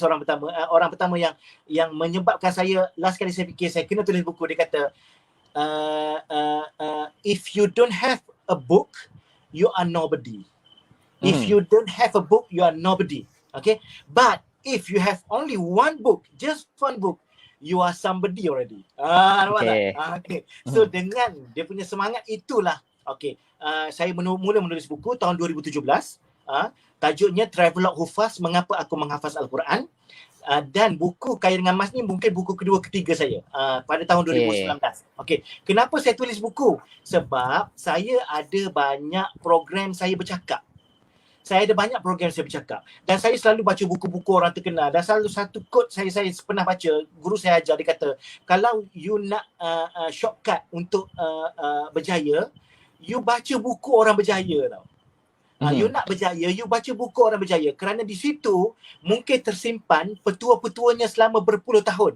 orang pertama yang menyebabkan saya last kali saya fikir saya kena tulis buku. Dia kata if you don't have a book, you are nobody. If you don't have a book, you are nobody. Okay, but if you have only one book, just one book, you are somebody already. Nampak tak? Okay. So dengan dia punya semangat itulah, okay, saya mula menulis buku tahun 2017. Tajuknya Travelogue Hufaz, Mengapa Aku Menghafaz Al-Quran. Dan buku Kaya Dengan Mas ni mungkin buku kedua ketiga saya pada tahun 2019. Okay. Kenapa saya tulis buku? Sebab saya ada banyak program saya bercakap. Saya ada banyak program saya bercakap dan saya selalu baca buku-buku orang terkenal dan selalu satu quote saya pernah baca, guru saya ajar, dia kata kalau you nak shortcut untuk berjaya, you baca buku orang berjaya tau. You nak berjaya, you baca buku orang berjaya kerana di situ mungkin tersimpan petua-petuanya selama berpuluh tahun.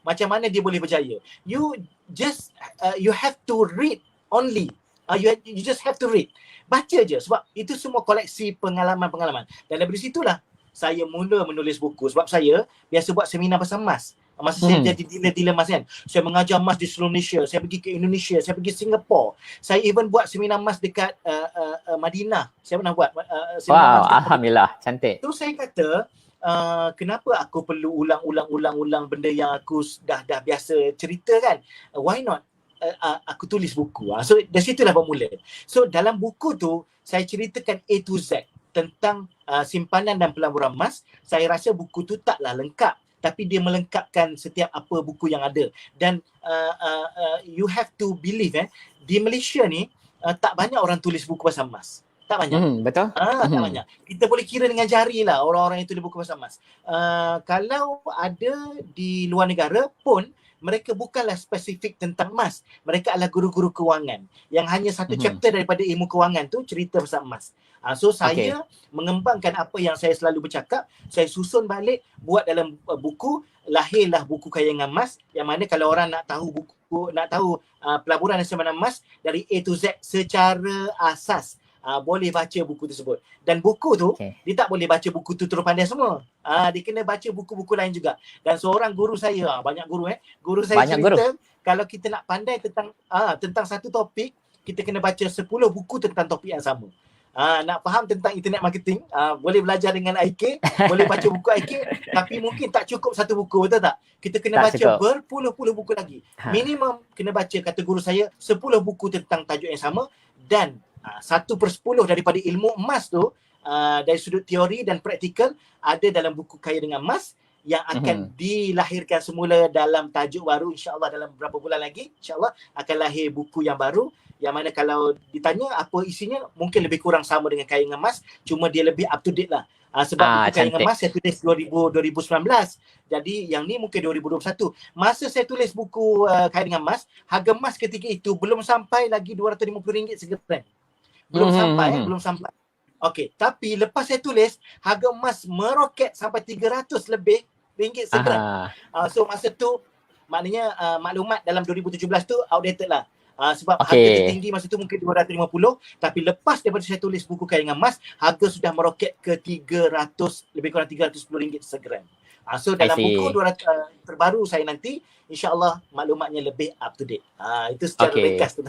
Macam mana dia boleh berjaya. You just you have to read only. You just have to read. Baca je sebab itu semua koleksi pengalaman-pengalaman. Dan dari situlah saya mula menulis buku sebab saya biasa buat seminar pasal emas. Masa saya jadi dealer emas kan. Saya mengajar emas di seluruh Malaysia. Saya pergi ke Indonesia, saya pergi Singapura. Saya even buat seminar emas dekat Madinah. Saya pernah buat wow, alhamdulillah, cantik. So saya kata kenapa aku perlu ulang benda yang aku dah biasa cerita kan? Why not aku tulis buku. So dari situlah bermula. So dalam buku tu saya ceritakan A to Z tentang simpanan dan pelaburan emas. Saya rasa buku tu taklah lengkap, tapi dia melengkapkan setiap apa buku yang ada. Dan you have to believe di Malaysia ni tak banyak orang tulis buku pasal emas. Tak banyak. Betul. Tak banyak. Kita boleh kira dengan jari lah orang-orang yang tulis buku pasal emas. Kalau ada di luar negara pun, mereka bukanlah spesifik tentang emas. Mereka adalah guru-guru kewangan yang hanya satu chapter daripada ilmu kewangan tu cerita pasal emas. So saya mengembangkan apa yang saya selalu bercakap, saya susun balik, buat dalam buku, lahirlah buku Kaya Dengan Mas, yang mana kalau orang nak tahu pelaburan dan simpanan emas dari A to Z secara asas, boleh baca buku tersebut. Dan buku tu, dia tak boleh baca buku tu terus pandai semua. Dia kena baca buku-buku lain juga. Dan seorang guru saya, banyak guru guru saya banyak cerita, kalau kita nak pandai tentang satu topik, kita kena baca 10 buku tentang topik yang sama. Nak faham tentang internet marketing, boleh belajar dengan IK, boleh baca buku IK, tapi mungkin tak cukup satu buku, betul tak? Kita kena baca berpuluh-puluh buku lagi. Minimum kena baca, kata guru saya, 10 buku tentang tajuk yang sama. Dan 1/10 daripada ilmu emas tu, dari sudut teori dan praktikal, ada dalam buku Kaya Dengan Mas yang akan dilahirkan semula dalam tajuk baru. InsyaAllah dalam beberapa bulan lagi, InsyaAllah akan lahir buku yang baru, yang mana kalau ditanya apa isinya, mungkin lebih kurang sama dengan Kaya Dengan Mas, cuma dia lebih up to date lah. Sebab buku Kaya Dengan Mas saya tulis 2019. Jadi yang ni mungkin 2021. Masa saya tulis buku Kaya Dengan Mas, harga emas ketika itu belum sampai lagi RM250 segram. Belum sampai. Okey, tapi lepas saya tulis, harga emas meroket sampai 300 lebih ringgit segram. So masa tu maknanya maklumat dalam 2017 tu outdated lah. Sebab harga tertinggi masa tu mungkin 250, tapi lepas daripada saya tulis buku Kaya Dengan Mas, harga sudah meroket ke 300, lebih kurang RM310 segram. So dalam buku terbaru saya nanti, insya-Allah maklumatnya lebih up to date. Itu secara ringkas tu.